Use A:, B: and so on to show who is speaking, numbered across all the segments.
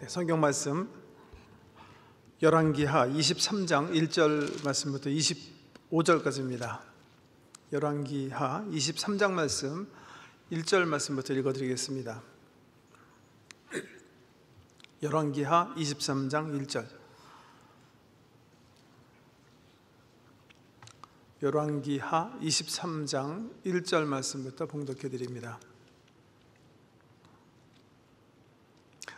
A: 성경 말씀 열왕기하 23장 1절 말씀부터 25절까지입니다. 열왕기하 23장 말씀 1절 말씀부터 읽어드리겠습니다. 열왕기하 23장 1절. 열왕기하 23장 1절 말씀부터 봉독해 드립니다.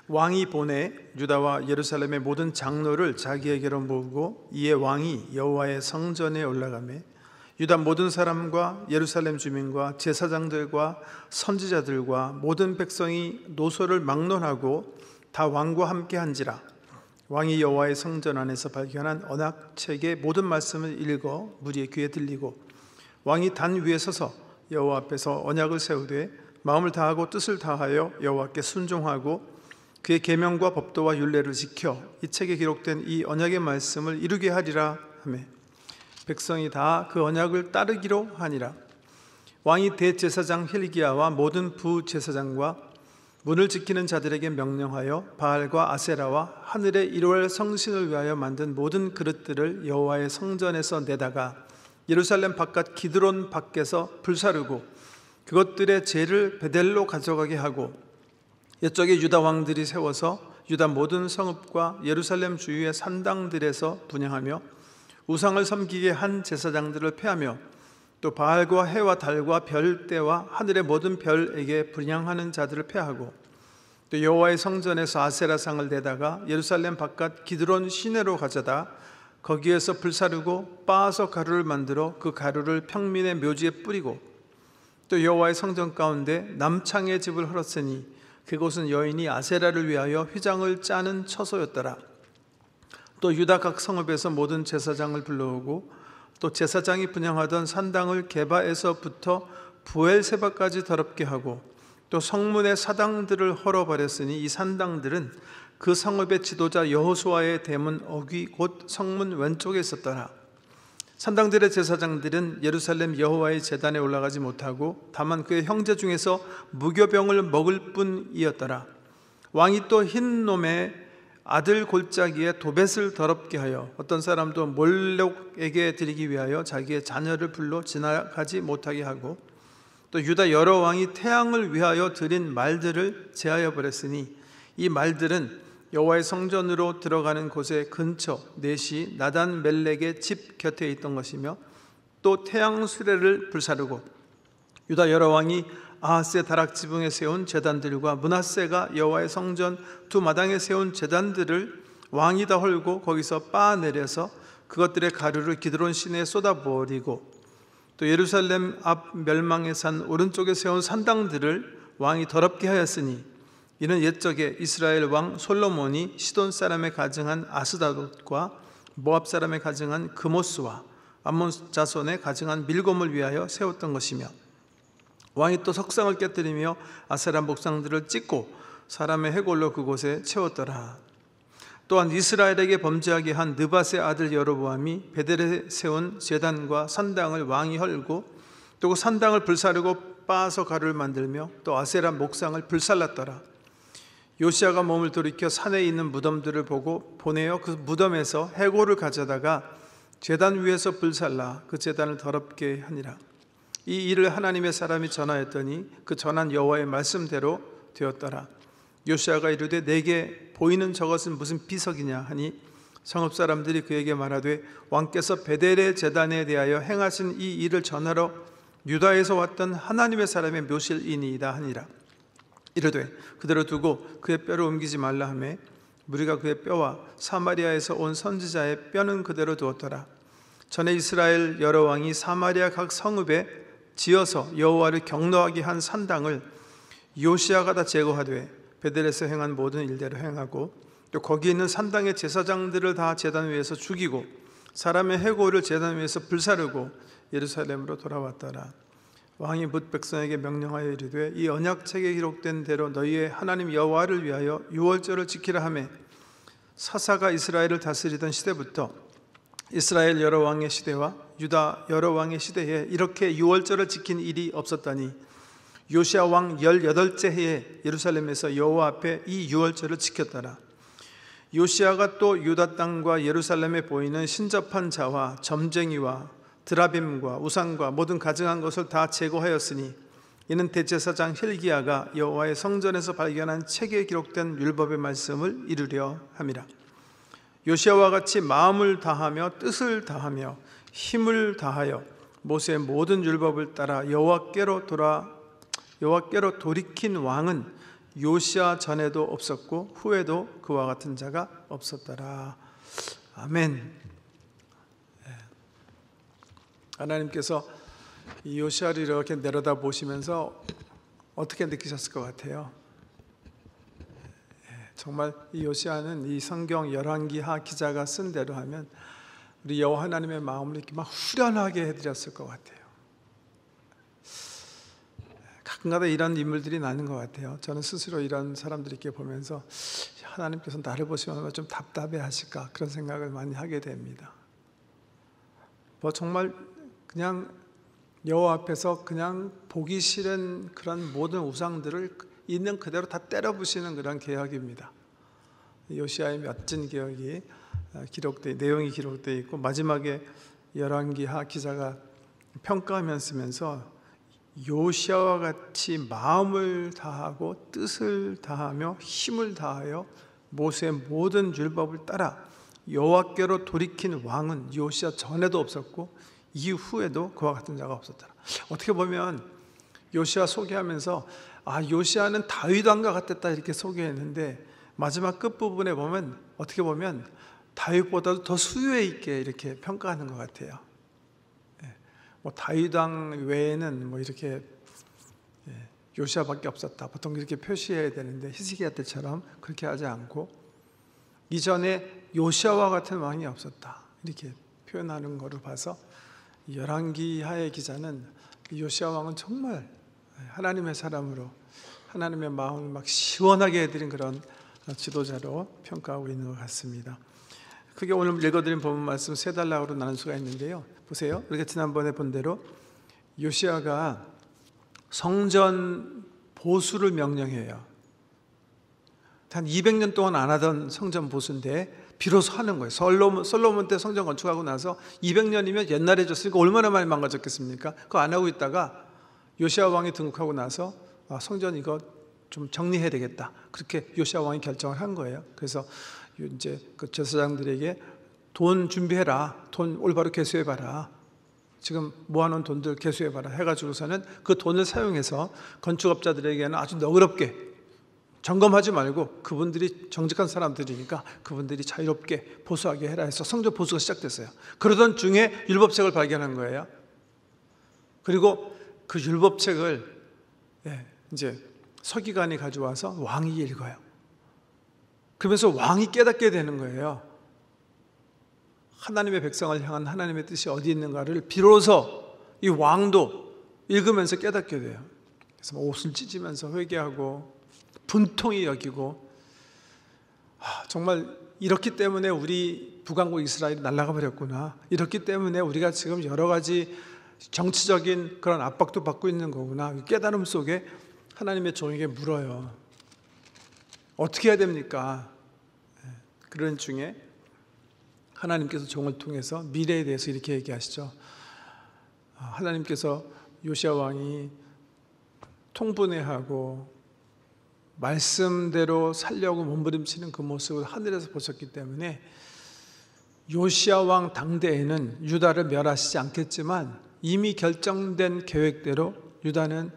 A: 왕이 보내 유다와 예루살렘의 모든 장로를 자기에게로 모으고 이에 왕이 여호와의 성전에 올라가매 유다 모든 사람과 예루살렘 주민과 제사장들과 선지자들과 모든 백성이 노소를 막론하고 다 왕과 함께 한지라. 왕이 여호와의 성전 안에서 발견한 언약책의 모든 말씀을 읽어 무리의 귀에 들리고 왕이 단 위에 서서 여호와 앞에서 언약을 세우되 마음을 다하고 뜻을 다하여 여호와께 순종하고 그의 계명과 법도와 율례를 지켜 이 책에 기록된 이 언약의 말씀을 이루게 하리라 하며 백성이 다 그 언약을 따르기로 하니라. 왕이 대제사장 hil기야와 모든 부제사장과 문을 지키는 자들에게 명령하여 바알과 아세라와 하늘의 이루할 성신을 위하여 만든 모든 그릇들을 여호와의 성전에서 내다가 예루살렘 바깥 기드론 밖에서 불사르고 그것들의 재를 베델로 가져가게 하고 옛적에 유다 왕들이 세워서 유다 모든 성읍과 예루살렘 주위의 산당들에서 분향하며 우상을 섬기게 한 제사장들을 폐하며 또 바알과 해와 달과 별대와 하늘의 모든 별에게 분향하는 자들을 폐하고 또 여호와의 성전에서 아세라상을 내다가 예루살렘 바깥 기드론 시내로 가져다 거기에서 불사르고 빻아서 가루를 만들어 그 가루를 평민의 묘지에 뿌리고 또 여호와의 성전 가운데 남창의 집을 헐었으니 그곳은 여인이 아세라를 위하여 휘장을 짜는 처소였더라. 또 유다 각 성읍에서 모든 제사장을 불러오고 또 제사장이 분향하던 산당을 게바에서부터 부엘세바까지 더럽게 하고 또 성문의 사당들을 헐어버렸으니 이 산당들은 그 성읍의 지도자 여호수아의 대문 어귀 곧 성문 왼쪽에 있었더라. 산당들의 제사장들은 예루살렘 여호와의 제단에 올라가지 못하고 다만 그의 형제 중에서 무교병을 먹을 뿐이었더라. 왕이 또 흰 놈의 아들 골짜기에 도벳을 더럽게 하여 어떤 사람도 몰록에게 드리기 위하여 자기의 자녀를 불러 지나가지 못하게 하고 또 유다 여러 왕이 태양을 위하여 드린 말들을 제하여 버렸으니 이 말들은 여호와의 성전으로 들어가는 곳의 근처 넷이 나단 멜렉의 집 곁에 있던 것이며 또 태양 수레를 불사르고 유다 여러 왕이 아하스의 다락 지붕에 세운 제단들과 므낫세가 여호와의 성전 두 마당에 세운 제단들을 왕이 다 헐고 거기서 빻아내려서 그것들의 가루를 기드론 시내에 쏟아버리고 또 예루살렘 앞 멸망의 산 오른쪽에 세운 산당들을 왕이 더럽게 하였으니 이는 옛적에 이스라엘 왕 솔로몬이 시돈 사람에 가증한 아스다롯과 모압 사람에 가증한 그모스와 암몬 자손에 가증한 밀곰을 위하여 세웠던 것이며 왕이 또 석상을 깨뜨리며 아세라 목상들을 찢고 사람의 해골로 그곳에 채웠더라. 또한 이스라엘에게 범죄하게 한 느밧의 아들 여로보암이 베델에 세운 제단과 산당을 왕이 헐고 또 산당을 불사르고 빻아서 가루를 만들며 또 아세라 목상을 불살랐더라. 요시야가 몸을 돌이켜 산에 있는 무덤들을 보고 보내어 그 무덤에서 해골을 가져다가 제단 위에서 불살라 그 제단을 더럽게 하니라. 이 일을 하나님의 사람이 전하였더니 그 전한 여호와의 말씀대로 되었더라. 요시야가 이르되 내게 보이는 저것은 무슨 비석이냐 하니 성읍 사람들이 그에게 말하되 왕께서 베델의 제단에 대하여 행하신 이 일을 전하러 유다에서 왔던 하나님의 사람의 묘실이니이다 하니라. 이르되 그대로 두고 그의 뼈를 옮기지 말라 하매 무리가 그의 뼈와 사마리아에서 온 선지자의 뼈는 그대로 두었더라. 전에 이스라엘 여러 왕이 사마리아 각 성읍에 지어서 여호와를 경노하게 한 산당을 요시야가 다 제거하되 베델에서 행한 모든 일대로 행하고 또 거기 있는 산당의 제사장들을 다 제단 위에서 죽이고 사람의 해골을 제단 위에서 불사르고 예루살렘으로 돌아왔더라. 왕이 뭇 백성에게 명령하여 이르되 이 언약책에 기록된 대로 너희의 하나님 여호와를 위하여 유월절을 지키라 하매 사사가 이스라엘을 다스리던 시대부터 이스라엘 여러 왕의 시대와 유다 여러 왕의 시대에 이렇게 유월절을 지킨 일이 없었다니 요시야 왕 18째 해에 예루살렘에서 여호와 앞에 이 유월절을 지켰더라. 요시야가 또 유다 땅과 예루살렘에 보이는 신접한 자와 점쟁이와 드라빔과 우상과 모든 가증한 것을 다 제거하였으니 이는 대제사장 hil기야가 여호와의 성전에서 발견한 책에 기록된 율법의 말씀을 이루려 함이라. 요시야와 같이 마음을 다하며 뜻을 다하며 힘을 다하여 모세의 모든 율법을 따라 여호와께로 돌이킨 왕은 요시야 전에도 없었고 후에도 그와 같은 자가 없었더라. 아멘. 하나님께서 이 요시야를 이렇게 내려다 보시면서 어떻게 느끼셨을 것 같아요? 정말 이 요시야는 이 성경 열왕기하 기자가 쓴 대로 하면 우리 여호와 하나님의 마음을 이렇게 막 후련하게 해드렸을 것 같아요. 가끔가다 이런 인물들이 나는 것 같아요. 저는 스스로 이런 사람들을 이렇게 보면서 하나님께서 나를 보시면 좀 답답해 하실까 그런 생각을 많이 하게 됩니다. 뭐 정말 그냥 여호와 앞에서 그냥 보기 싫은 그런 모든 우상들을 있는 그대로 다 때려 부시는 그런 개혁입니다. 요시야의 멋진 개혁이 내용이 기록되어 있고 마지막에 열왕기하 기자가 평가하면서 쓰면서 요시야와 같이 마음을 다하고 뜻을 다하며 힘을 다하여 모세의 모든 율법을 따라 여호와께로 돌이킨 왕은 요시야 전에도 없었고 이후에도 그와 같은 자가 없었더라. 어떻게 보면 요시야 소개하면서 요시야는 다윗 왕과 같았다 이렇게 소개했는데 마지막 끝부분에 보면 어떻게 보면 다윗보다도 더 수요에 있게 이렇게 평가하는 것 같아요. 뭐 다윗 왕 외에는 뭐 이렇게 요시야밖에 없었다 보통 이렇게 표시해야 되는데 히스기야 때처럼 그렇게 하지 않고 이전에 요시야와 같은 왕이 없었다 이렇게 표현하는 거를 봐서 열왕기하의 기자는 요시야 왕은 정말 하나님의 사람으로 하나님의 마음을 막 시원하게 해드린 그런 지도자로 평가하고 있는 것 같습니다. 그게 오늘 읽어드린 본문 말씀 세 단락으로 나눌 수가 있는데요. 보세요. 우리가 지난번에 본 대로 요시야가 성전 보수를 명령해요. 한 200년 동안 안 하던 성전 보수인데 비로소 하는 거예요. 솔로몬 때 성전 건축하고 나서 200년이면 옛날에 졌으니까 얼마나 많이 망가졌겠습니까? 그거 안 하고 있다가 요시야 왕이 등극하고 나서 성전 이거 좀 정리해야 되겠다. 그렇게 요시야 왕이 결정을 한 거예요. 그래서 이제 그 제사장들에게 돈 준비해라. 돈 올바로 계수해봐라. 지금 모아놓은 돈들 계수해봐라. 해가지고서는 그 돈을 사용해서 건축업자들에게는 아주 너그럽게 점검하지 말고 그분들이 정직한 사람들이니까 그분들이 자유롭게 보수하게 해라 해서 성전 보수가 시작됐어요. 그러던 중에 율법책을 발견한 거예요. 그리고 그 율법책을 이제 서기관이 가져와서 왕이 읽어요. 그러면서 왕이 깨닫게 되는 거예요. 하나님의 백성을 향한 하나님의 뜻이 어디 있는가를 비로소 이 왕도 읽으면서 깨닫게 돼요. 그래서 옷을 찢으면서 회개하고 분통히 여기고 정말 이렇기 때문에 우리 북왕국 이스라엘이 날아가 버렸구나. 이렇기 때문에 우리가 지금 여러 가지 정치적인 그런 압박도 받고 있는 거구나. 깨달음 속에 하나님의 종에게 물어요. 어떻게 해야 됩니까? 그런 중에 하나님께서 종을 통해서 미래에 대해서 이렇게 얘기하시죠. 하나님께서 요시야 왕이 통분해하고 말씀대로 살려고 몸부림치는 그 모습을 하늘에서 보셨기 때문에 요시야 왕 당대에는 유다를 멸하시지 않겠지만 이미 결정된 계획대로 유다는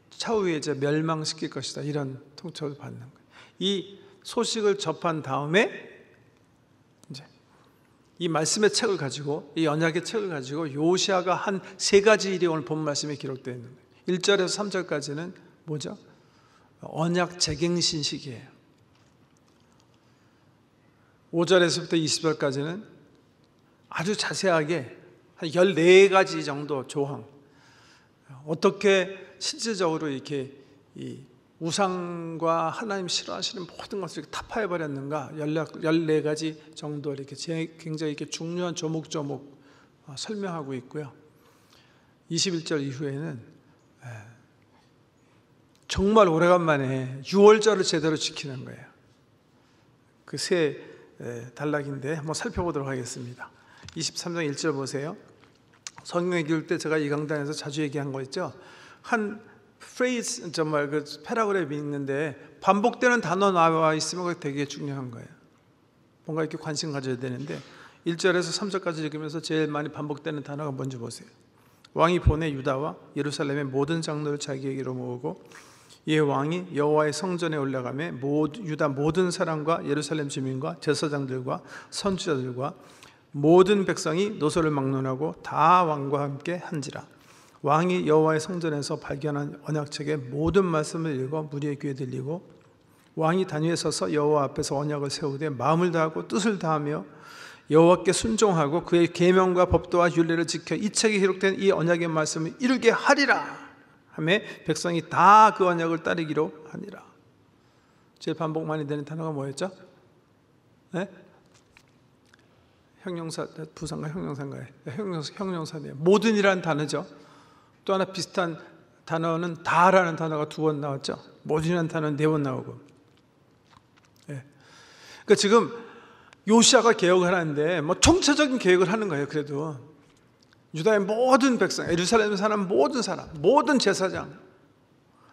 A: 차후에 이제 멸망시킬 것이다. 이런 통첩을 받는 거예요. 이 소식을 접한 다음에 이제 이 말씀의 책을 가지고 이 언약의 책을 가지고 요시야가 한 세 가지 일이 오늘 본 말씀에 기록되어 있는 거예요. 1절에서 3절까지는 뭐죠? 언약 재갱신식이에요. 5절에서부터 20절까지는 아주 자세하게 한 14가지 정도 조항, 어떻게 실질적으로 이렇게 이 우상과 하나님 싫어하시는 모든 것을 타파해버렸는가 14가지 정도 이렇게 굉장히 이렇게 중요한 조목조목 설명하고 있고요. 21절 이후에는 정말 오래간만에 유월절을 제대로 지키는 거예요. 그 새 단락인데 한번 살펴보도록 하겠습니다. 23장 1절 보세요. 성경 읽을 때 제가 이 강단에서 자주 얘기한 거 있죠. 한 프레이즈, 정말 그 패러그래프이 있는데 반복되는 단어 나와 있으면 그게 되게 중요한 거예요. 뭔가 이렇게 관심 가져야 되는데 1절에서 3절까지 읽으면서 제일 많이 반복되는 단어가 뭔지 보세요. 왕이 보내 유다와 예루살렘의 모든 장로를 자기에게로 모으고 이에 왕이 여호와의 성전에 올라가매 유다 모든 사람과 예루살렘 주민과 제사장들과 선지자들과 모든 백성이 노소를 막론하고 다 왕과 함께 한지라. 왕이 여호와의 성전에서 발견한 언약책의 모든 말씀을 읽어 무리의 귀에 들리고 왕이 단위에 서서 여호와 앞에서 언약을 세우되 마음을 다하고 뜻을 다하며 여호와께 순종하고 그의 계명과 법도와 율례를 지켜 이 책에 기록된 이 언약의 말씀을 이루게 하리라 하며 백성이 다 그 언약을 따르기로 하니라. 제일 반복 많이 되는 단어가 뭐였죠? 네? 형용사, 부사인가 형용사인가요? 형용사네요. 모든이라는 단어죠. 또 하나 비슷한 단어는 다라는 단어가 2번 나왔죠. 모든이라는 단어는 4번 나오고. 네. 그러니까 지금 요시아가 개혁을 하는데 뭐 총체적인 개혁을 하는 거예요. 그래도 유다의 모든 백성, 예루살렘에 사는 모든 사람, 모든 제사장,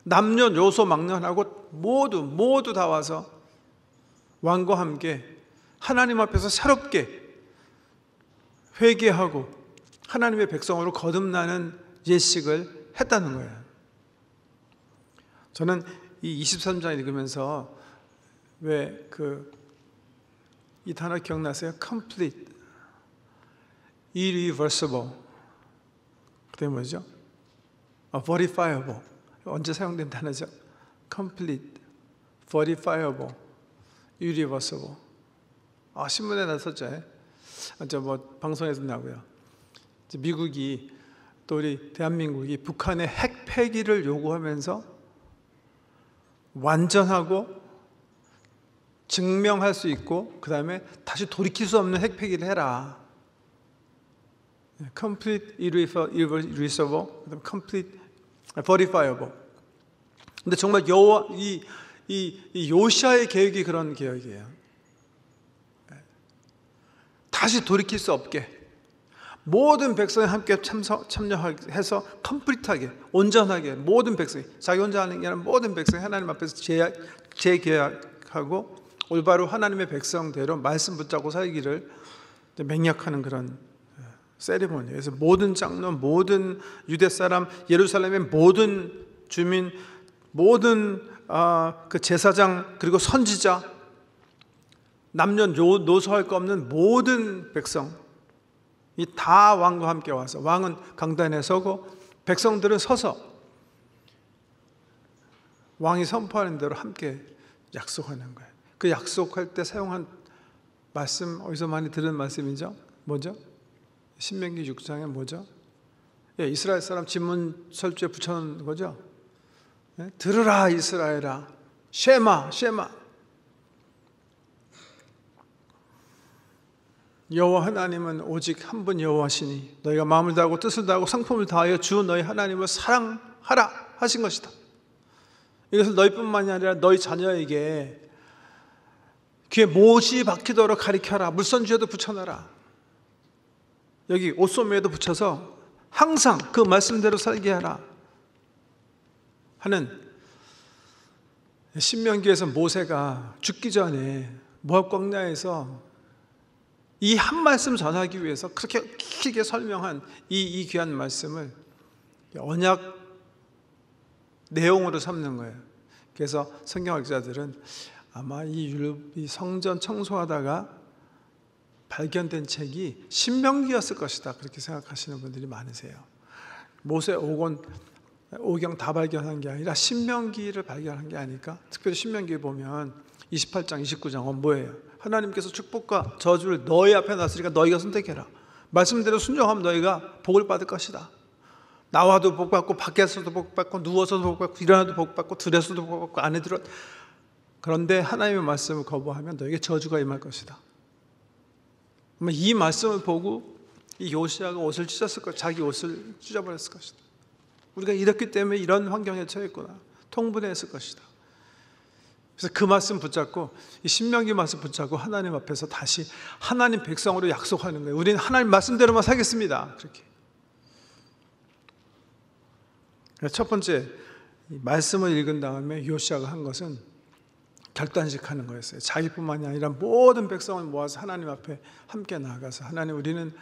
A: 남녀노소 막론하고 모두 다 와서 왕과 함께 하나님 앞에서 새롭게 회개하고 하나님의 백성으로 거듭나는 예식을 했다는 거예요. 저는 이 23장 읽으면서 이 단어 기억나세요? complete, irreversible. 그게 뭐죠? verifiable. 언제 사용된 단어죠? complete, verifiable, irreversible. 신문에 나섰죠. 방송에서 나고요. 미국이 또 우리 대한민국이 북한의 핵 폐기를 요구하면서 완전하고 증명할 수 있고 그 다음에 다시 돌이킬 수 없는 핵 폐기를 해라. complete, irreversible, complete, verifiable. 근데 정말 이 요시아의 계획이 그런 계획이에요. 다시 돌이킬 수 없게 모든 백성이 함께 참여해서 컴플리트하게, 온전하게 모든 백성이, 자기 혼자 하는 게 아니라 모든 백성이 하나님 앞에서 재계약하고 올바로 하나님의 백성대로 말씀 붙잡고 살기를 맹약하는 그런 세리머니. 그래서 모든 장로, 모든 유대 사람, 예루살렘의 모든 주민, 모든 그 제사장, 그리고 선지자, 남녀노소할 거 없는 모든 백성이 다 왕과 함께 와서, 왕은 강단에 서고 백성들은 서서 왕이 선포하는 대로 함께 약속하는 거예요. 그 약속할 때 사용한 말씀, 어디서 많이 들은 말씀이죠? 뭐죠? 신명기 6장에 뭐죠? 이스라엘 사람 진문설주에 붙여놓은 거죠. 들으라 이스라엘아, 쉐마 여호와 하나님은 오직 한 분 여호와시니 너희가 마음을 다하고 뜻을 다하고 성품을 다하여 주 너희 하나님을 사랑하라 하신 것이다. 이것을 너희뿐만이 아니라 너희 자녀에게 귀에 못이 박히도록 가리켜라. 물선주에도 붙여놔라. 여기 옷소매에도 붙여서 항상 그 말씀대로 살게 하라 하는, 신명기에서 모세가 죽기 전에 모압 광야에서 이 한 말씀 전하기 위해서 그렇게 길게 설명한 이 귀한 말씀을 언약 내용으로 삼는 거예요. 그래서 성경학자들은 아마 이 성전 청소하다가 발견된 책이 신명기였을 것이다, 그렇게 생각하시는 분들이 많으세요. 모세 5경 다 발견한 게 아니라 신명기를 발견한 게 아닐까? 특별히 신명기에 보면 28장, 29장은 뭐예요? 하나님께서 축복과 저주를 너희 앞에 놨으니까 너희가 선택해라. 말씀대로 순종하면 너희가 복을 받을 것이다. 나와도 복 받고 밖에서도 복 받고 누워서도 복 받고 일어나도 복 받고 들에서도 복 받고 안에 들어. 그런데 하나님의 말씀을 거부하면 너에게 저주가 임할 것이다. 이 말씀을 보고 이 요시아가 옷을 찢었을 것, 자기 옷을 찢어버렸을 것이다. 우리가 이렇기 때문에 이런 환경에 처했구나, 통분했을 것이다. 그래서 그 말씀 붙잡고 이 신명기 말씀 붙잡고 하나님 앞에서 다시 하나님 백성으로 약속하는 거예요. 우리는 하나님 말씀대로만 살겠습니다. 그렇게. 첫 번째 말씀을 읽은 다음에 요시아가 한 것은 결단식하는 거였어요. 자기뿐만이 아니라 모든 백성을 모아서 하나님 앞에 함께 나아가서 하나님, 우리는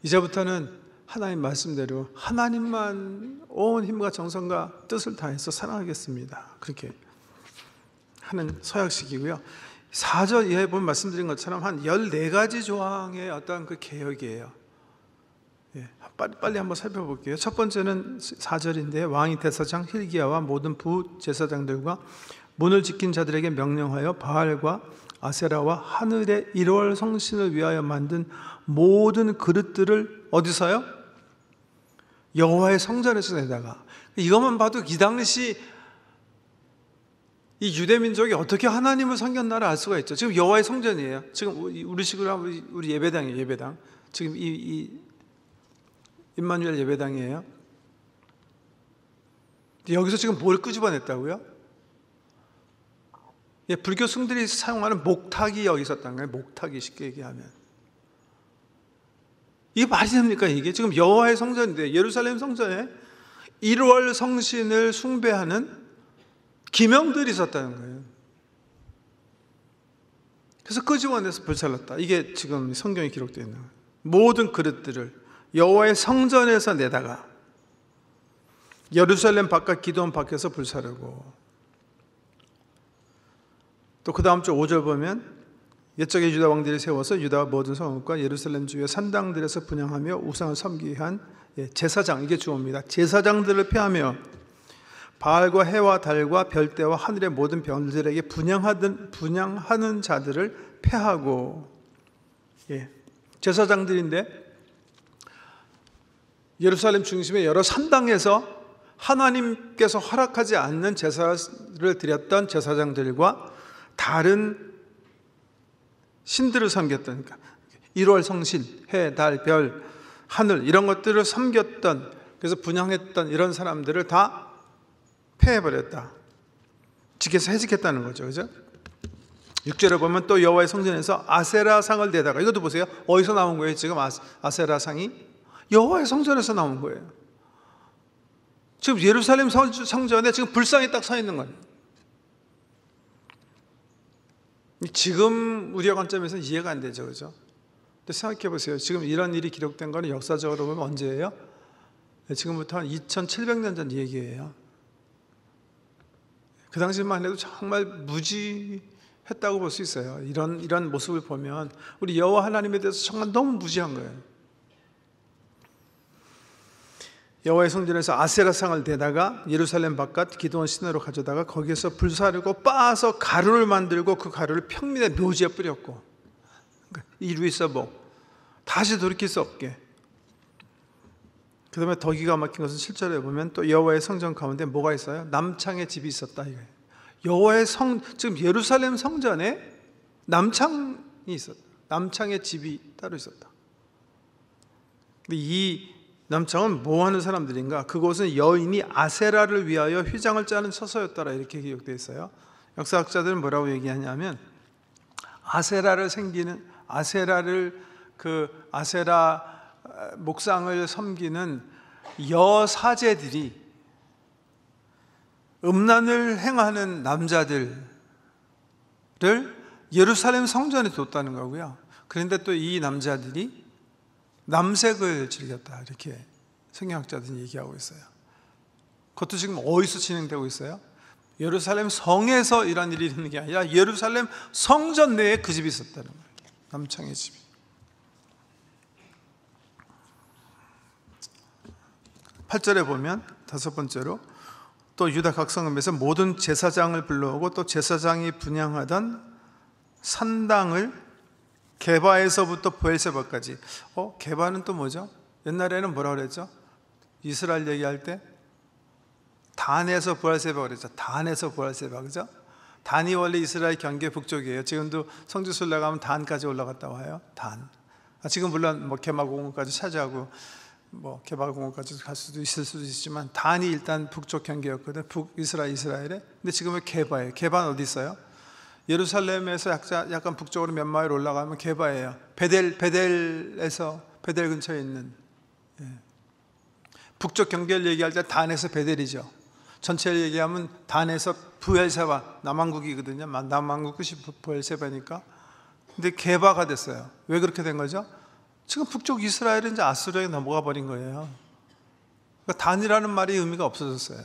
A: 이제부터는 하나님 말씀대로 하나님만 온 힘과 정성과 뜻을 다해서 사랑하겠습니다. 그렇게 하는 서약식이고요. 4절 이하에 보면 말씀드린 것처럼 한 14가지 조항의 어떤 그 개혁이에요. 빨리 한번 살펴볼게요. 첫 번째는 4절인데, 왕이 대사장 hil기야와 모든 부제사장들과 문을 지킨 자들에게 명령하여 바알과 아세라와 하늘의 1월 성신을 위하여 만든 모든 그릇들을 어디서요? 여호와의 성전에서 내다가. 이것만 봐도 이 당시 이 유대민족이 어떻게 하나님을 섬겼나를 알 수가 있죠. 지금 여호와의 성전이에요. 지금 우리식으로 하면 우리 예배당이에요. 예배당. 지금 이 임마누엘 예배당이에요. 여기서 지금 뭘 끄집어냈다고요? 불교 승들이 사용하는 목탁이 여기 있었다는 거예요. 목탁이 쉽게 얘기하면. 이게 말이 됩니까? 이게 지금 여호와의 성전인데, 예루살렘 성전에 1월 성신을 숭배하는 기명들이 있었다는 거예요. 그래서 끄집어내서 불살랐다. 이게 지금 성경에 기록되어 있는 거예요. 모든 그릇들을 여호와의 성전에서 내다가 예루살렘 바깥 기도원 밖에서 불사르고, 또 그 다음 주 5절 보면 옛적에 유다 왕들이 세워서 유다 모든 성읍과 예루살렘 주의 산당들에서 분향하며 우상을 섬기게 한 제사장, 이게 주어입니다. 제사장들을 폐하며 바알과 해와 달과 별대와 하늘의 모든 별들에게 분향하는 자들을 폐하고. 제사장들인데 예루살렘 중심의 여러 산당에서 하나님께서 허락하지 않는 제사를 드렸던 제사장들과 다른 신들을 섬겼던, 그러니까 1월 성신, 해, 달, 별, 하늘 이런 것들을 섬겼던, 그래서 분향했던 이런 사람들을 다 폐해버렸다. 직에서 해직했다는 거죠. 그죠? 6절에 보면 또 여호와의 성전에서 아세라 상을 대다가, 이것도 보세요. 어디서 나온 거예요? 지금 아세라 상이 여호와의 성전에서 나온 거예요. 지금 예루살렘 성전에 지금 불상이 딱 서 있는 거예요. 지금 우리의 관점에서는 이해가 안 되죠. 그죠? 근데 생각해 보세요. 지금 이런 일이 기록된 거는 역사적으로 보면 언제예요? 지금부터 한 2700년 전 얘기예요. 그 당시만 해도 정말 무지했다고 볼 수 있어요. 이런 모습을 보면 우리 여호와 하나님에 대해서 정말 너무 무지한 거예요. 여호와의 성전에서 아세라상을 대다가 예루살렘 바깥 기드온 시내로 가져다가 거기에서 불사르고 빻아서 가루를 만들고 그 가루를 평민의 묘지에 뿌렸고, 이루이서복 다시 돌이킬 수 없게. 그 다음에 더 기가 막힌 것은 7절에 보면 또 여호와의 성전 가운데 뭐가 있어요? 남창의 집이 있었다 이거예요. 여호와의 지금 예루살렘 성전에 남창이 있었다. 남창의 집이 따로 있었다. 근데 이 남창은 뭐 하는 사람들인가? 그곳은 여인이 아세라를 위하여 휘장을 짜는 처소였더라, 이렇게 기록되어 있어요. 역사학자들은 뭐라고 얘기하냐면, 아세라 목상을 섬기는 여사제들이 음란을 행하는 남자들을 예루살렘 성전에 뒀다는 거고요. 그런데 또 이 남자들이 남색을 즐겼다, 이렇게 성경학자들은 얘기하고 있어요. 그것도 지금 어디서 진행되고 있어요? 예루살렘 성에서 이런 일이 있는 게 아니라 예루살렘 성전 내에 그 집이 있었다는 거예요. 남창의 집이. (8절에) 보면 다섯 번째로 또 유다 각 성읍에서 모든 제사장을 불러오고 또 제사장이 분향하던 산당을 게바에서부터 브엘세바까지. 게바는 또 뭐죠? 옛날에는 뭐라 그랬죠? 이스라엘 얘기할 때 단에서 브엘세바 그랬죠. 단에서 브엘세바, 그죠? 단이 원래 이스라엘 경계 북쪽이에요. 지금도 성지순례 올라가면 단까지 올라갔다 와요. 단. 지금 물론 뭐 게마공원까지 차지하고 뭐 게바공원까지 갈 수도 있을 수도 있지만, 단이 일단 북쪽 경계였거든. 북이스라엘에. 근데 지금은 게바예요. 게바는 어디 있어요? 예루살렘에서 약간 북쪽으로 몇 마일 올라가면 게바예요. 베델에서 베델 근처에 있는, 북쪽 경계를 얘기할 때 단에서 베델이죠. 전체를 얘기하면 단에서 브엘세바, 남왕국이거든요. 남왕국 끝이 브엘세바니까. 근데 게바가 됐어요. 왜 그렇게 된 거죠? 지금 북쪽 이스라엘은 이제 아수르에 넘어가 버린 거예요. 그러니까 단이라는 말이 의미가 없어졌어요.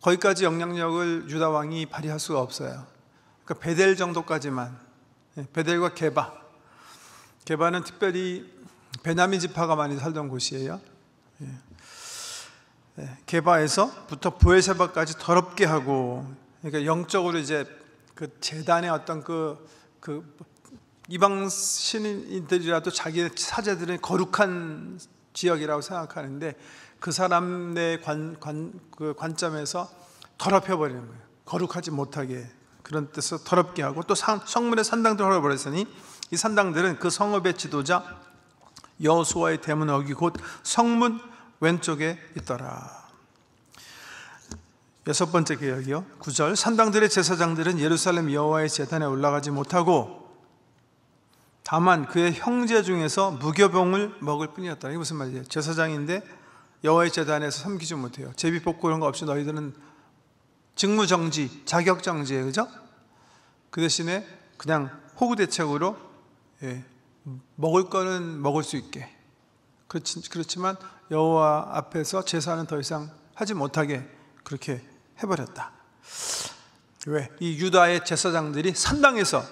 A: 거기까지 영향력을 유다 왕이 발휘할 수가 없어요. 그러니까 베델 정도까지만, 베델과 게바는 특별히 베냐민 지파가 많이 살던 곳이에요. 게바에서부터 브엘세바까지 더럽게 하고, 그러니까 영적으로 이제 그 제단의 어떤 그 이방 신인들이라도 자기 사제들은 거룩한 지역이라고 생각하는데 그 사람의 그 관점에서 더럽혀 버리는 거예요. 거룩하지 못하게, 그런 뜻으로 더럽게 하고, 또 성문의 산당들을 헐어버렸으니 이 산당들은 그 성읍의 지도자 여호수아의 대문 어기 곧 성문 왼쪽에 있더라. 여섯 번째 개혁이요, 9절. 산당들의 제사장들은 예루살렘 여호와의 제단에 올라가지 못하고 다만 그의 형제 중에서 무교병을 먹을 뿐이었다. 이게 무슨 말이에요? 제사장인데 여호와의 제단에서 섬기지 못해요. 제비 뽑고 이런 거 없이 너희들은 직무정지, 자격정지예요, 그죠? 그 대신에 그냥 호구대책으로 먹을 거는 먹을 수 있게, 그렇지만 여호와 앞에서 제사는 더 이상 하지 못하게 그렇게 해버렸다. 왜? 이 유다의 제사장들이 산당에서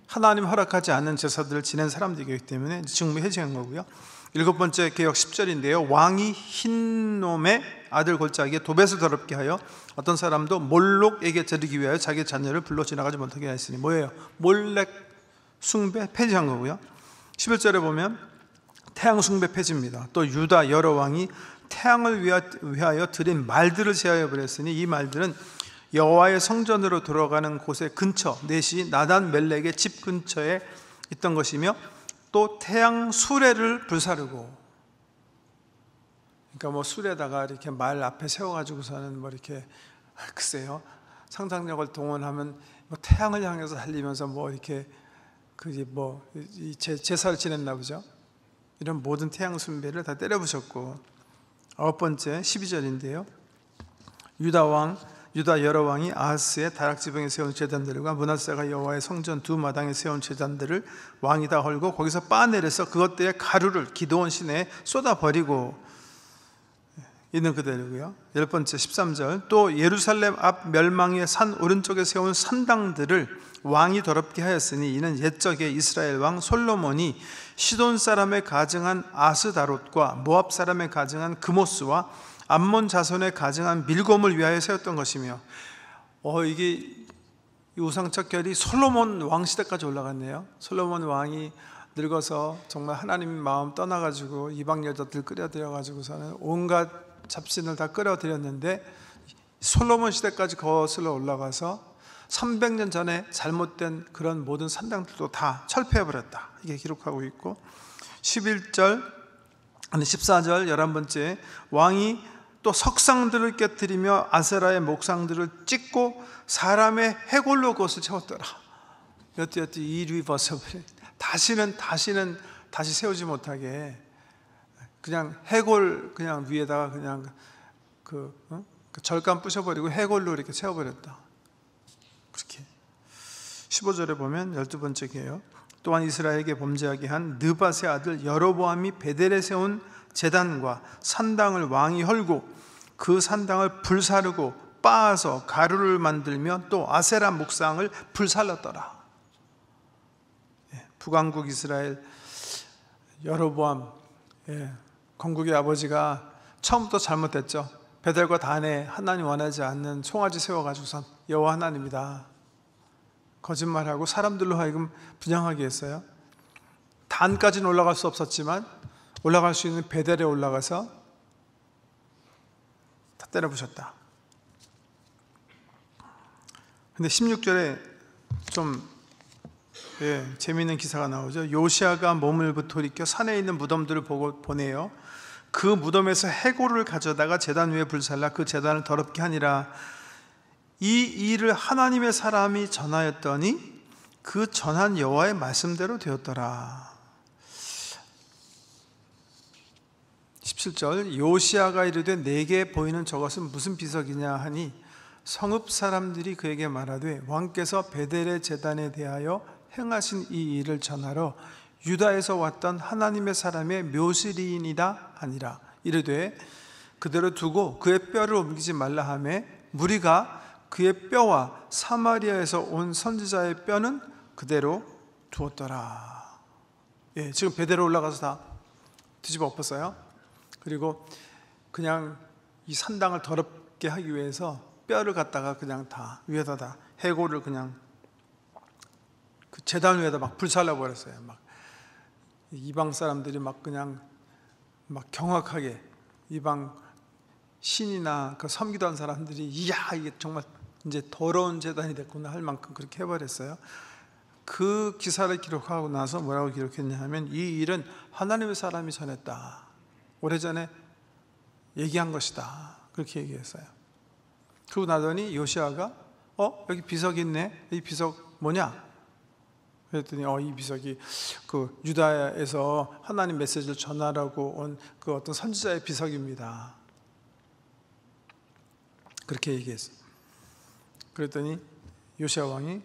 A: 하나님 허락하지 않는 제사들을 지낸 사람들이기 때문에 직무해지한 거고요. 일곱 번째 개역 10절인데요. 왕이 흰놈의 아들 골짜기에 도벳을 더럽게 하여 어떤 사람도 몰록에게 드리기 위하여 자기 자녀를 불러 지나가지 못하게 하였으니, 뭐예요? 몰렉 숭배 폐지한 거고요. 11절에 보면 태양 숭배 폐지입니다. 또 유다 여러 왕이 태양을 위하여 드린 말들을 제하여 버렸으니 이 말들은 여호와의 성전으로 들어가는 곳의 근처, 넷이 나단 멜렉의 집 근처에 있던 것이며, 또 태양 수레를 불사르고, 그러니까 뭐 수레다가 이렇게 말 앞에 세워가지고서는 뭐 이렇게, 글쎄요, 상상력을 동원하면 뭐 태양을 향해서 달리면서 뭐 이렇게 제사를 지냈나 보죠. 이런 모든 태양 숭배를 다 때려부셨고, 아홉 번째 12절인데요. 유다 여러 왕이 아하스의 다락지방에 세운 제단들과 므낫세가 여호와의 성전 두 마당에 세운 제단들을 왕이 다 헐고 거기서 빠내려서 그것들의 가루를 기드온 시내에 쏟아버리고 있는 그대로고요. 열 번째 13절. 또 예루살렘 앞 멸망의 산 오른쪽에 세운 산당들을 왕이 더럽게 하였으니 이는 옛적에 이스라엘 왕 솔로몬이 시돈 사람의 가증한 아스다롯과 모압 사람의 가증한 그모스와 암몬 자손의 가증한 밀곰을 위하여 세웠던 것이며, 이게 이 우상적 결이 솔로몬 왕 시대까지 올라갔네요. 솔로몬 왕이 늙어서 정말 하나님 마음 떠나가지고 이방 여자들 끌어들여가지고서는 온갖 잡신을 다 끌어들였는데, 솔로몬 시대까지 거슬러 올라가서 300년 전에 잘못된 그런 모든 산당들도 다 철폐해버렸다, 이게 기록하고 있고, 14절 11번째. 왕이 또 석상들을 깨뜨리며 아세라의 목상들을 찢고 사람의 해골로 그것을 채웠더라. 여태 이리버서블, 다시는 세우지 못하게 그냥 해골 그냥 위에다가 그냥 그 절간 부셔버리고 해골로 이렇게 채워버렸다. 그렇게 15절에 보면 12번째 개요. 또한 이스라엘에게 범죄하게 한 느밧의 아들 여로보암이 베델에 세운 제단과 산당을 왕이 헐고 그 산당을 불사르고 빻아서 가루를 만들며 또 아세라 목상을 불살랐더라. 북왕국 이스라엘 여로보암, 건국의 아버지가 처음부터 잘못했죠. 베델과 단에 하나님 원하지 않는 송아지 세워가지고선 여호와 하나님이다 거짓말하고 사람들로 하여금 분양하게 했어요. 단까지는 올라갈 수 없었지만 올라갈 수 있는 베델에 올라가서 다 때려부셨다. 근데 16절에 좀 재미있는 기사가 나오죠. 요시아가 몸을 부토리켜 산에 있는 무덤들을 보내요. 그 무덤에서 해골을 가져다가 제단 위에 불살라 그 제단을 더럽게 하니라. 이 일을 하나님의 사람이 전하였더니 그 전한 여호와의 말씀대로 되었더라. 17절 요시야가 이르되 내게 보이는 저것은 무슨 비석이냐 하니 성읍 사람들이 그에게 말하되 왕께서 베델의 제단에 대하여 행하신 이 일을 전하러 유다에서 왔던 하나님의 사람의 묘시리인이다 하니라. 이르되 그대로 두고 그의 뼈를 옮기지 말라 하매 무리가 그의 뼈와 사마리아에서 온 선지자의 뼈는 그대로 두었더라. 예, 지금 베델에 올라가서 다 뒤집어 엎었어요. 그리고 그냥 이 산당을 더럽게 하기 위해서 뼈를 갖다가 그냥 다 위에다 다 해골을 그냥 그 제단 위에다 막 불살라 버렸어요. 막 이방 사람들이 막 그냥 막 경악하게 이방 신이나 그 섬기던 사람들이 이야 이게 정말 이제 더러운 제단이 됐구나 할 만큼 그렇게 해버렸어요. 그 기사를 기록하고 나서 뭐라고 기록했냐 하면 이 일은 하나님의 사람이 전했다. 오래전에 얘기한 것이다. 그렇게 얘기했어요. 그러고 나더니 요시아가 여기 비석이 있네. 이 비석 뭐냐? 그랬더니 이 비석이 그 유다에서 하나님 메시지를 전하라고 온 그 어떤 선지자의 비석입니다. 그렇게 얘기했어요. 그랬더니 요시아 왕이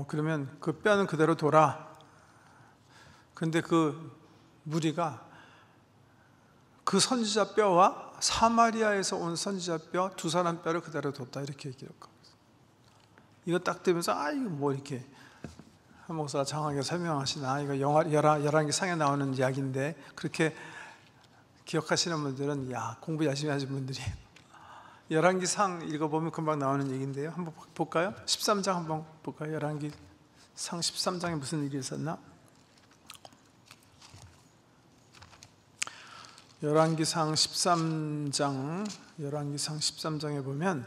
A: 그러면 그 뼈는 그대로 둬라. 그런데 그 무리가 그 선지자 뼈와 사마리아에서 온 선지자 뼈 두 사람 뼈를 그대로 뒀다. 이렇게 기록하고 있어요. 이거 딱 들으면서 이거 뭐 이렇게 한 목사가 장하게 설명하시나, 이거 열왕기 상에 나오는 이야기인데 그렇게 기억하시는 분들은 공부 열심히 하신 분들이 열왕기 상 읽어보면 금방 나오는 얘기인데요. 한번 볼까요? 13장 한번 볼까요? 열왕기 상 13장에 무슨 일이 있었나? 열왕기상 13장에 보면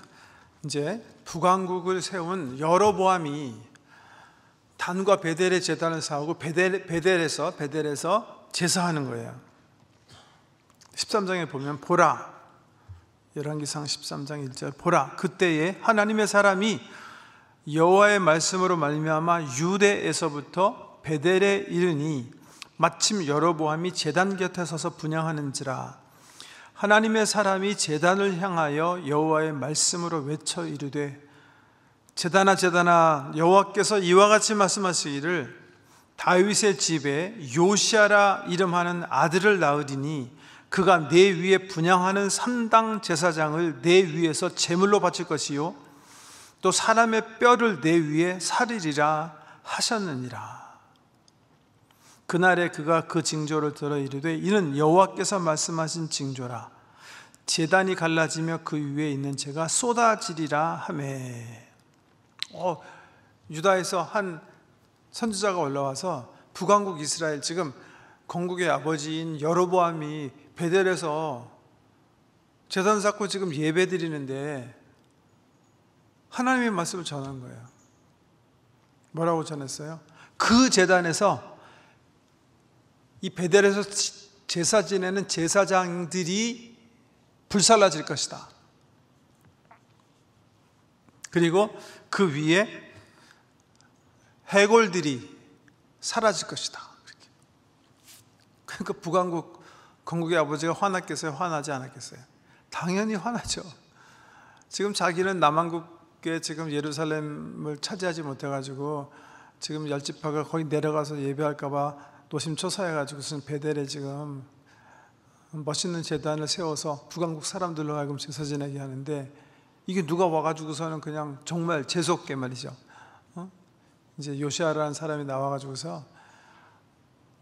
A: 이제 북왕국을 세운 여로보암이 단과 베델의 제단을 쌓고 베델에서 제사하는 거예요. 13장에 보면 보라, 열왕기상 13장 1절 보라 그때에 하나님의 사람이 여호와의 말씀으로 말미암아 유대에서부터 베델에 이르니 마침 여로보암이 제단 곁에 서서 분향하는지라. 하나님의 사람이 제단을 향하여 여호와의 말씀으로 외쳐 이르되 제단아 여호와께서 이와 같이 말씀하시기를 다윗의 집에 요시아라 이름하는 아들을 낳으리니 그가 내 위에 분향하는 3당 제사장을 내 위에서 제물로 바칠 것이요 또 사람의 뼈를 내 위에 살리리라 하셨느니라. 그날에 그가 그 징조를 들어 이르되 이는 여호와께서 말씀하신 징조라. 제단이 갈라지며 그 위에 있는 재가 쏟아지리라 하매. 유다에서 한 선지자가 올라와서 북왕국 이스라엘, 지금 건국의 아버지인 여로보암이 베델에서 제단 쌓고 지금 예배 드리는데 하나님의 말씀을 전한 거예요. 뭐라고 전했어요? 그 제단에서 이 베델에서 제사 지내는 제사장들이 불살라질 것이다. 그리고 그 위에 해골들이 사라질 것이다. 그러니까 북왕국 건국의 아버지가 화났겠어요? 화나지 않았겠어요? 당연히 화나죠. 지금 자기는 남왕국의 지금 예루살렘을 차지하지 못해가지고 지금 열지파가 거기 내려가서 예배할까봐 노심초사해가지고 베델에 지금 멋있는 제단을 세워서 북왕국 사람들로 하여금 제사 지내게 하는데, 이게 누가 와가지고서는 그냥 정말 재수없게 말이죠. 이제 요시아라는 사람이 나와가지고서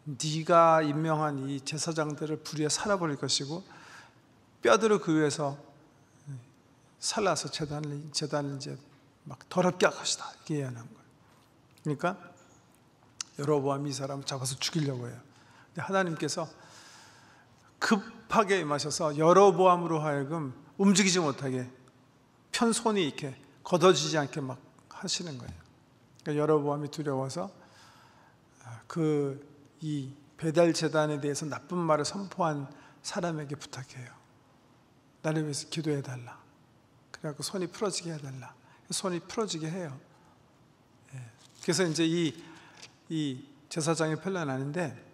A: 네가 임명한 이 제사장들을 불의에 살아버릴 것이고 뼈들을 그 위에서 살라서 제단을 이제 막 더럽게 할 것이다, 이렇게 얘기하는 거예요. 그러니까 여로보암이 이 사람을 잡아서 죽이려고 해요. 근데 하나님께서 급하게 임하셔서 여로보암으로 하여금 움직이지 못하게 편손이 이렇게 걷어지지 않게 막 하시는 거예요. 그러니까 여로보암이 두려워서 이 베델 제단에 대해서 나쁜 말을 선포한 사람에게 부탁해요. 나를 위해서 기도해달라. 그래갖고 손이 풀어지게 해달라. 손이 풀어지게 해요. 그래서 이제 이 제사장이 풀려나는데,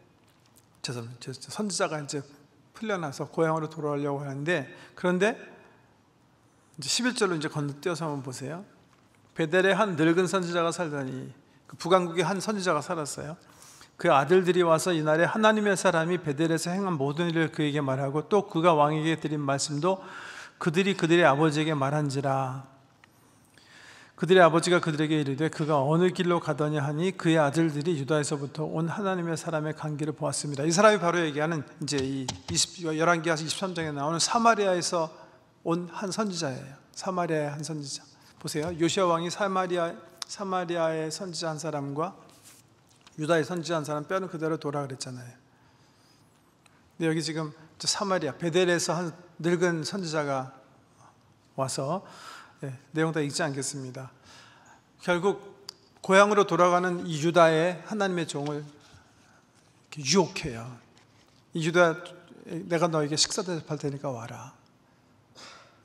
A: 선지자가 이제 풀려나서 고향으로 돌아오려고 하는데, 그런데 이제 11절로 이제 건너뛰어서 한번 보세요. 베델에 한 늙은 선지자가 살더니, 그 북왕국에 한 선지자가 살았어요. 그 아들들이 와서 이날에 하나님의 사람이 베델에서 행한 모든 일을 그에게 말하고, 또 그가 왕에게 드린 말씀도 그들의 아버지에게 말한지라. 그들의 아버지가 그들에게 이르되 그가 어느 길로 가더냐 하니 그의 아들들이 유다에서부터 온 하나님의 사람의 관계를 보았습니다. 이 사람이 바로 얘기하는 이제 이 열왕기하 23장에 나오는 사마리아에서 온 한 선지자예요. 사마리아의 한 선지자. 보세요. 요시아 왕이 사마리아의 선지자 한 사람과 유다의 선지자 한 사람 뼈는 그대로 돌아 그랬잖아요. 근데 여기 지금 사마리아 베델에서 한 늙은 선지자가 와서, 내용 다 읽지 않겠습니다. 결국 고향으로 돌아가는 이 유다의 하나님의 종을 유혹해요. 이 유다, 내가 너에게 식사 대접할 테니까 와라.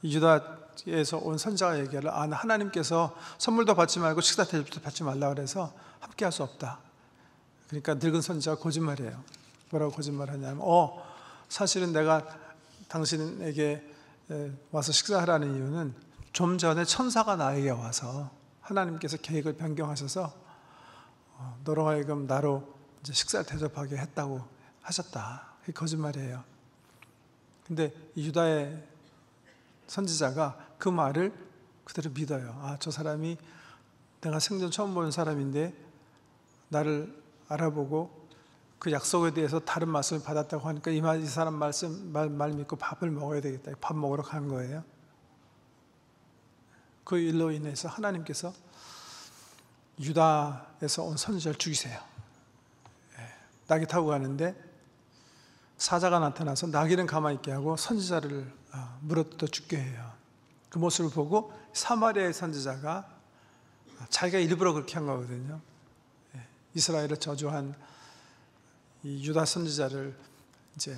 A: 이 유다에서 온 선지자가 얘기하를, 하나님께서 선물도 받지 말고 식사 대접도 받지 말라 그래서 함께 할 수 없다. 그러니까 늙은 선지자가 거짓말해요. 뭐라고 거짓말하냐면, 사실은 내가 당신에게 와서 식사하라는 이유는 좀 전에 천사가 나에게 와서 하나님께서 계획을 변경하셔서 너로 하여금 나로 이제 식사를 대접하게 했다고 하셨다. 그게 거짓말이에요. 근데 유다의 선지자가 그 말을 그대로 믿어요. 저 사람이 내가 생전 처음 보는 사람인데 나를 알아보고 그 약속에 대해서 다른 말씀을 받았다고 하니까 이 사람 말 믿고 밥을 먹어야 되겠다. 밥 먹으러 간 거예요. 그 일로 인해서 하나님께서 유다에서 온 선지자를 죽이세요. 낙이 타고 가는데 사자가 나타나서 나귀는 가만히 있게 하고 선지자를 물어뜯어 죽게 해요. 그 모습을 보고 사마리아의 선지자가 자기가 일부러 그렇게 한 거거든요. 이스라엘을 저주한 이 유다 선지자를 이제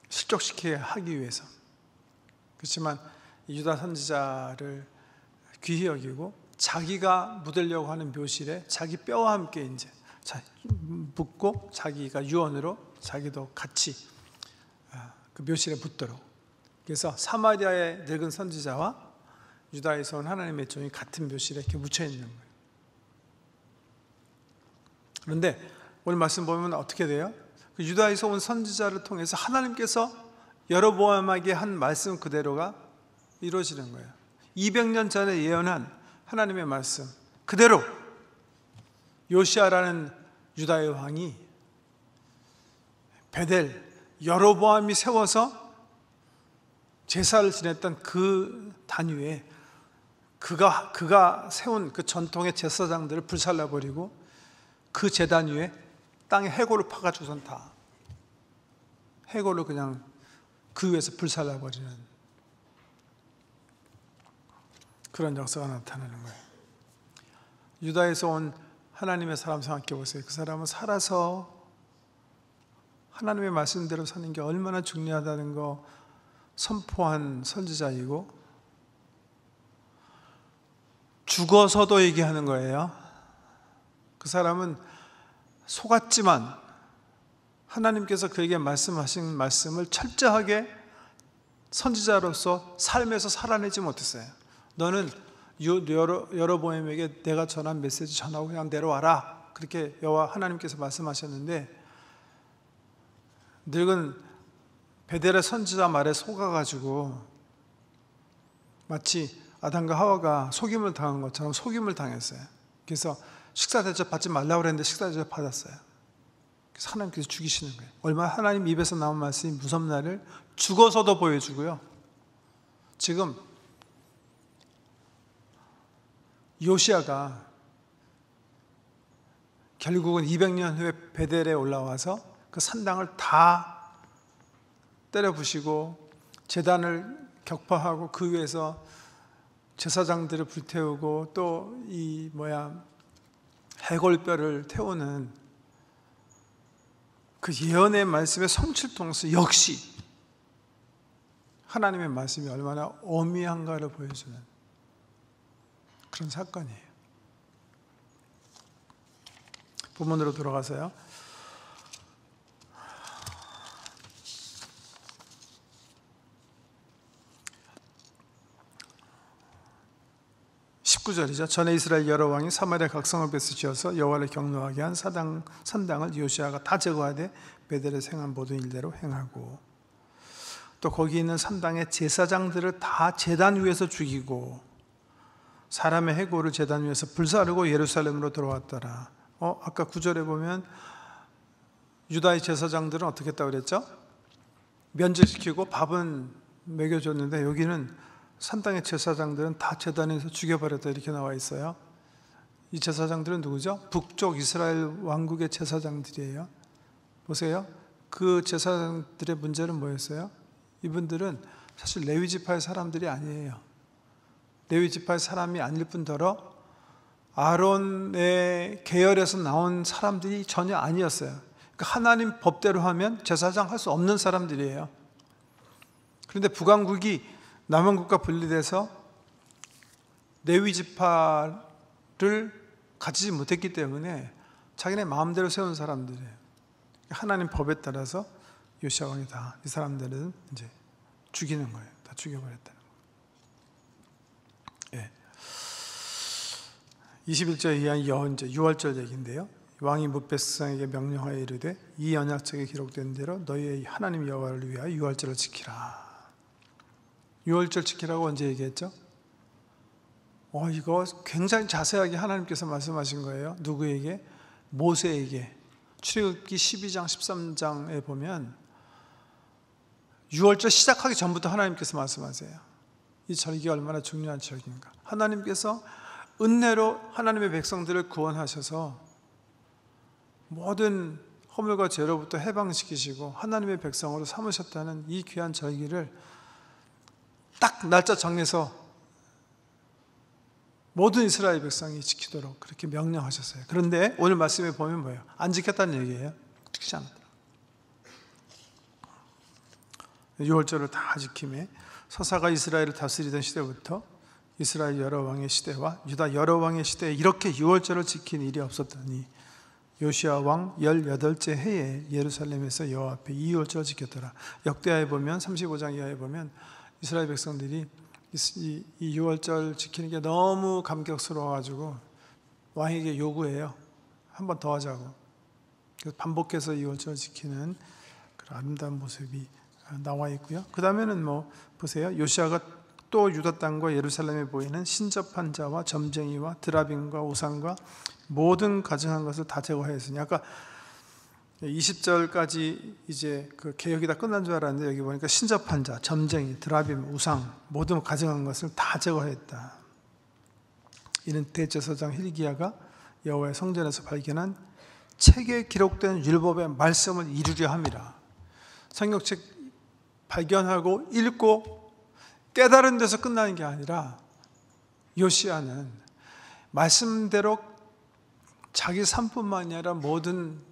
A: 실족시키게 하기 위해서. 그렇지만 이 유다 선지자를 귀히 여기고 자기가 묻으려고 하는 묘실에 자기 뼈와 함께 이제 묻고 자기가 유언으로 자기도 같이 그 묘실에 묻도록. 그래서 사마리아의 늙은 선지자와 유다에서 온 하나님의 종이 같은 묘실에 이렇게 묻혀 있는 거예요. 그런데 오늘 말씀 보면 어떻게 돼요? 그 유다에서 온 선지자를 통해서 하나님께서 여로보암에게 한 말씀 그대로가 이루어지는 거예요. 200년 전에 예언한 하나님의 말씀 그대로 요시아라는 유다의 왕이 베델 여로보암이 세워서 제사를 지냈던 그 단위에 그가 세운 그 전통의 제사장들을 불살라버리고 그 제단 위에 땅에 해골을 파가지고선 다 해골을 그냥 그 위에서 불살라버리는 그런 역사가 나타나는 거예요. 유다에서 온 하나님의 사람 생각해 보세요. 그 사람은 살아서 하나님의 말씀대로 사는 게 얼마나 중요하다는 거 선포한 선지자이고 죽어서도 얘기하는 거예요. 그 사람은 속았지만 하나님께서 그에게 말씀하신 말씀을 철저하게 선지자로서 삶에서 살아내지 못했어요. 너는 여로보암에게 내가 전한 메시지 전하고 그냥 내려와라. 그렇게 여호와 하나님께서 말씀하셨는데 늙은 베델의 선지자 말에 속아가지고 마치 아담과 하와가 속임을 당한 것처럼 속임을 당했어요. 그래서 식사 대접 받지 말라고 그랬는데 식사 대접 받았어요. 그래서 하나님께서 죽이시는 거예요. 얼마나 하나님 입에서 나온 말씀이 무섭나를 죽어서도 보여주고요. 지금 요시아가 결국은 200년 후에 베델에 올라와서 그 산당을 다 때려 부시고 제단을 격파하고 그 위에서 제사장들을 불태우고 또 해골뼈를 태우는 그 예언의 말씀의 성취를 통해서 역시 하나님의 말씀이 얼마나 어미한가를 보여주는 그런 사건이에요. 본문으로 돌아가서요. 19절이죠. 전에 이스라엘 여러 왕이 사마리아 각 성을 뺏으시어서 여호와를 경노하게 한 산당을 요시아가 다 제거하되 베델에 행한 모든 일대로 행하고, 또 거기 있는 산당의 제사장들을 다 제단 위에서 죽이고 사람의 해골을 제단 위에서 불사르고 예루살렘으로 돌아왔더라. 아까 9절에 보면 유다의 제사장들은 어떻게 했다고 그랬죠? 면제시키고 밥은 먹여줬는데, 여기는 산당의 제사장들은 다 제단에서 죽여버렸다 이렇게 나와 있어요. 이 제사장들은 누구죠? 북쪽 이스라엘 왕국의 제사장들이에요. 보세요. 그 제사장들의 문제는 뭐였어요? 이분들은 사실 레위 지파의 사람들이 아니에요. 레위 지파의 사람이 아닐 뿐더러 아론의 계열에서 나온 사람들이 전혀 아니었어요. 그러니까 하나님 법대로 하면 제사장 할 수 없는 사람들이에요. 그런데 북왕국이 남왕국과 분리돼서 레위 지파를 가지지 못했기 때문에 자기네 마음대로 세운 사람들이에요. 하나님 법에 따라서 요시아 왕이 다 이 사람들은 이제 죽이는 거예요. 다 죽여버렸다는 거예요. 예. 21절에 의한 여헌제 6월절 얘기인데요. 왕이 뭇 백성에게 명령하여 이르되 이 언약책에 기록된 대로 너희의 하나님 여호와를 위하여 6월절을 지키라. 6월절 지키라고 언제 얘기했죠? 이거 굉장히 자세하게 하나님께서 말씀하신 거예요. 누구에게? 모세에게. 출애굽기 12장 13장에 보면 6월절 시작하기 전부터 하나님께서 말씀하세요. 이 절기가 얼마나 중요한 절기인가. 하나님께서 은혜로 하나님의 백성들을 구원하셔서 모든 허물과 죄로부터 해방시키시고 하나님의 백성으로 삼으셨다는 이 귀한 절기를 딱 날짜 정해서 모든 이스라엘 백성이 지키도록 그렇게 명령하셨어요. 그런데 오늘 말씀에 보면 뭐예요? 안 지켰다는 얘기예요. 지키지 않았다. 6월절을 다 지킴에 서사가 이스라엘을 다스리던 시대부터 이스라엘 여러 왕의 시대와 유다 여러 왕의 시대에 이렇게 6월절을 지킨 일이 없었더니 요시아 왕 18째 해에 예루살렘에서 여호와 앞에 이 6월절을 지켰더라. 역대하에 보면 35장 이하에 보면 이스라엘 백성들이 이 6월절 지키는 게 너무 감격스러워가지고 왕에게 요구해요. 한 번 더 하자고. 그래서 반복해서 6월절 지키는 그런 아름다운 모습이 나와 있고요. 그 다음에는 보세요. 요시아가 또 유다 땅과 예루살렘에 보이는 신접한 자와 점쟁이와 드라빔과 우상과 모든 가증한 것을 다 제거하였으니, 아까 20절까지 이제 그 개혁이 다 끝난 줄 알았는데 여기 보니까 신접한 자, 점쟁이, 드라빔, 우상 모든 가증한 것을 다 제거했다. 이는 대제사장 hil기야가 여호와의 성전에서 발견한 책에 기록된 율법의 말씀을 이루려 함이라. 성경책 발견하고 읽고 깨달은 데서 끝나는 게 아니라 요시아는 말씀대로 자기 삶뿐만이 아니라 모든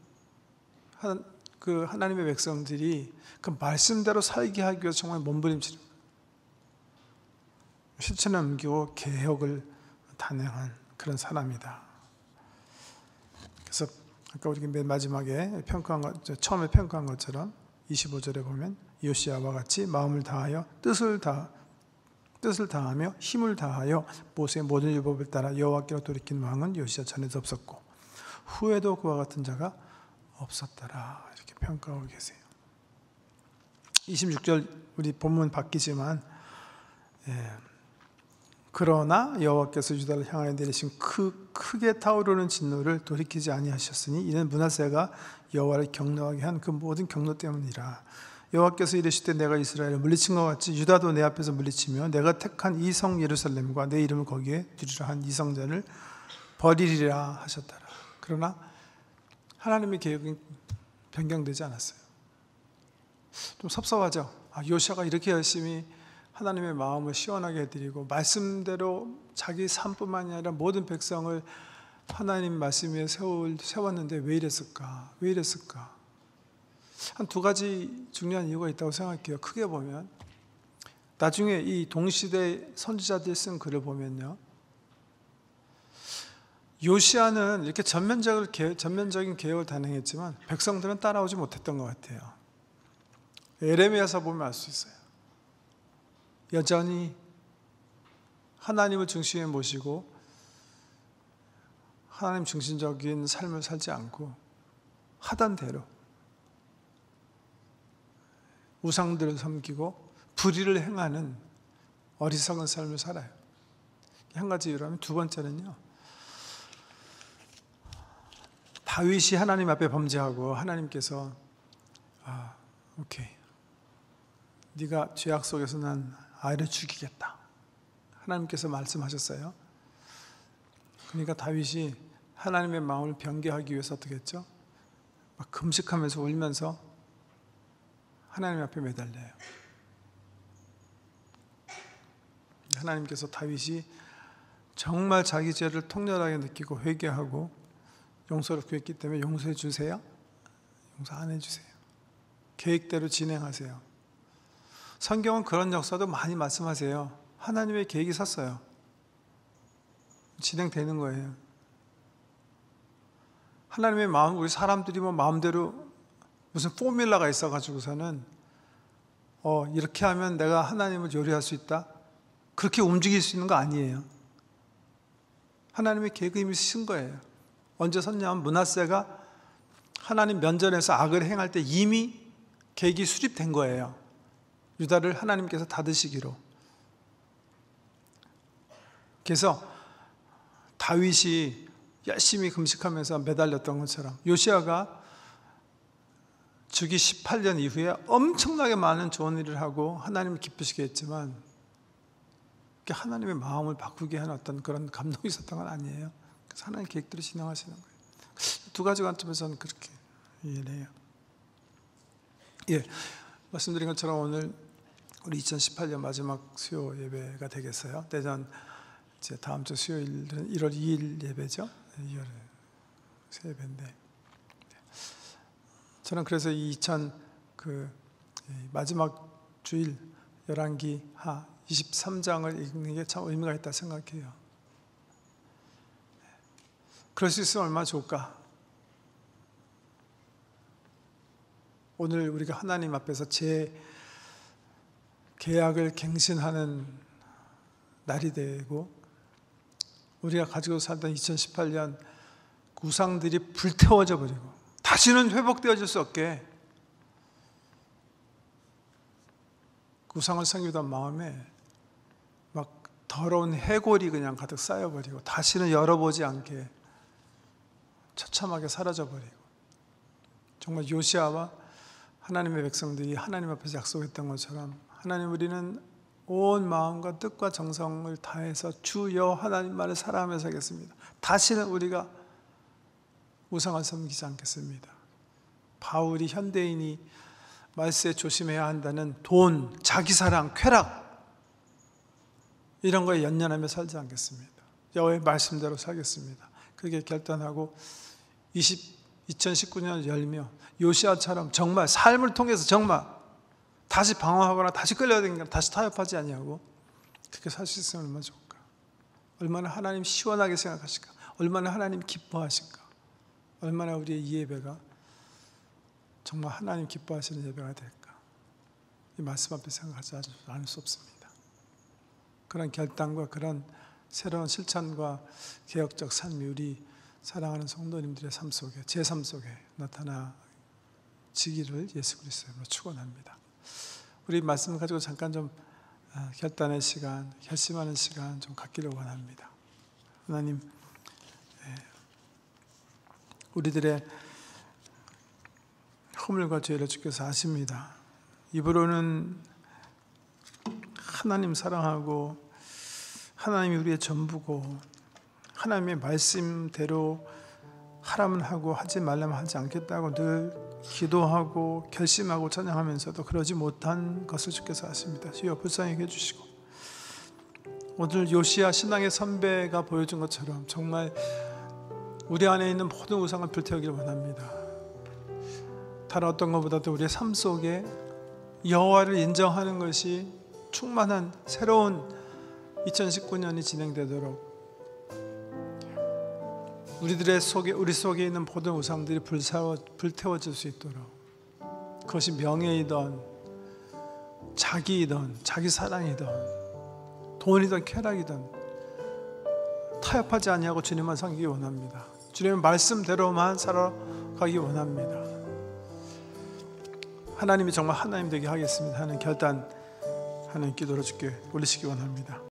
A: 그 하나님의 백성들이 그 말씀대로 살게 하기 위해서 정말 몸부림치는 거예요. 실천에 옮기고 개혁을 단행한 그런 사람이다. 그래서 아까 우리 맨 마지막에 처음에 평가한 것처럼 25절에 보면 요시아와 같이 마음을 다하여 뜻을 다하며 힘을 다하여 모세의 모든 율법을 따라 여호와께로 돌이킨 왕은 요시아 전에도 없었고 후에도 그와 같은 자가 없었더라. 이렇게 평가하고 계세요. 26절 우리 본문 바뀌지만 그러나 여호와께서 유다를 향하여 내리신 크게 타오르는 진노를 돌이키지 아니하셨으니 이는 므낫세가 여호와를 경노하게 한 그 모든 경노 때문이라. 여호와께서 이르시되 내가 이스라엘을 물리친 것 같이 유다도 내 앞에서 물리치며 내가 택한 이 성 예루살렘과 내 이름을 거기에 두리라 한 이 성전을 버리리라 하셨더라. 그러나 하나님의 계획은 변경되지 않았어요. 좀 섭섭하죠. 요시아가 이렇게 열심히 하나님의 마음을 시원하게 해드리고 말씀대로 자기 삶뿐만이 아니라 모든 백성을 하나님 말씀 위에 세웠는데 왜 이랬을까? 한 두 가지 중요한 이유가 있다고 생각해요. 크게 보면 나중에 이 동시대 선지자들이 쓴 글을 보면요, 요시아는 이렇게 전면적인 개혁을 단행했지만 백성들은 따라오지 못했던 것 같아요. 에레미야서 보면 알 수 있어요. 여전히 하나님을 중심에 모시고 하나님 중심적인 삶을 살지 않고 하던 대로 우상들을 섬기고 불의를 행하는 어리석은 삶을 살아요. 한 가지 이유라면, 두 번째는요, 다윗이 하나님 앞에 범죄하고 하나님께서 오케이, 네가 죄악 속에서 난 아이를 죽이겠다, 하나님께서 말씀하셨어요. 그러니까 다윗이 하나님의 마음을 변개하기 위해서 어떻게 했죠? 막 금식하면서 울면서 하나님 앞에 매달려요. 하나님께서 다윗이 정말 자기 죄를 통렬하게 느끼고 회개하고 용서를 구했기 때문에 용서해 주세요? 용서 안 해주세요. 계획대로 진행하세요. 성경은 그런 역사도 많이 말씀하세요. 하나님의 계획이 섰어요. 진행되는 거예요. 하나님의 마음, 우리 사람들이 뭐 마음대로 무슨 포뮬라가 있어가지고서는 이렇게 하면 내가 하나님을 요리할 수 있다, 그렇게 움직일 수 있는 거 아니에요. 하나님의 계획이 이미 쓰신 거예요. 언제 섰냐면 므낫세가 하나님 면전에서 악을 행할 때 이미 계획이 수립된 거예요. 유다를 하나님께서 닫으시기로. 그래서 다윗이 열심히 금식하면서 매달렸던 것처럼 요시아가 주기 18년 이후에 엄청나게 많은 좋은 일을 하고 하나님을 기쁘시게 했지만 하나님의 마음을 바꾸게 하는 어떤 그런 감동이 있었던 건 아니에요. 그래서 하나님 계획대로 진행하시는 거예요. 두 가지 관점에서는 그렇게 이해를 해요. 말씀드린 것처럼 오늘 우리 2018년 마지막 수요 예배가 되겠어요. 대전 이제 다음 주 수요일은 1월 2일 예배죠. 2월 새 예배인데, 저는 그래서 마지막 주일 열왕기하 23장을 읽는 게 참 의미가 있다 생각해요. 그럴 수 있으면 얼마나 좋을까. 오늘 우리가 하나님 앞에서 제 계약을 갱신하는 날이 되고, 우리가 가지고 살던 2018년 우상들이 불태워져 버리고 다시는 회복되어질 수 없게 우상을 섬기던 마음에 막 더러운 해골이 그냥 가득 쌓여버리고 다시는 열어보지 않게 처참하게 사라져버리고, 정말 요시아와 하나님의 백성들이 하나님 앞에서 약속했던 것처럼, 하나님, 우리는 온 마음과 뜻과 정성을 다해서 주여 하나님만을 사랑하며 살겠습니다. 다시는 우리가 우상을 섬기지 않겠습니다. 바울이, 현대인이 말세에 조심해야 한다는 돈, 자기사랑, 쾌락, 이런 거에 연연하며 살지 않겠습니다. 여호와의 말씀대로 살겠습니다. 그렇게 결단하고 2019년을 열며 요시아처럼 정말 삶을 통해서 정말 다시 방황하거나 다시 끌려다니거나 다시 타협하지 아니하고 그렇게 살 수 있으면 얼마나 좋을까. 얼마나 하나님 시원하게 생각하실까. 얼마나 하나님 기뻐하실까. 얼마나 우리의 이 예배가 정말 하나님 기뻐하시는 예배가 될까. 이 말씀 앞에 생각하지 않을 수 없습니다. 그런 결단과 그런 새로운 실천과 개혁적 삶이 우리 사랑하는 성도님들의 삶 속에, 제 삶 속에 나타나지기를 예수 그리스도로 축원합니다. 우리 말씀을 가지고 잠깐 좀 결단의 시간, 결심하는 시간 좀 갖기를 원합니다. 하나님, 우리들의 허물과 죄를 주께서 아십니다. 입으로는 하나님 사랑하고 하나님이 우리의 전부고 하나님의 말씀대로 하라면 하고 하지 말라면 하지 않겠다고 늘 기도하고 결심하고 찬양하면서도 그러지 못한 것을 주께서 아십니다. 주여 불쌍히 해주시고, 오늘 요시야 신앙의 선배가 보여준 것처럼 정말 우리 안에 있는 모든 우상을 불태우기를 원합니다. 다른 어떤 것보다도 우리의 삶 속에 여호와를 인정하는 것이 충만한 새로운 2019년이 진행되도록 우리 속에 있는 모든 우상들이 불태워질 수 있도록, 그것이 명예이든 자기이든 자기 사랑이든 돈이든 쾌락이든 타협하지 아니하고 주님만 섬기기 원합니다. 주님의 말씀대로만 살아가기 원합니다. 하나님이 정말 하나님 되게 하겠습니다 하는 결단하는 기도로 주께 올리시기 원합니다.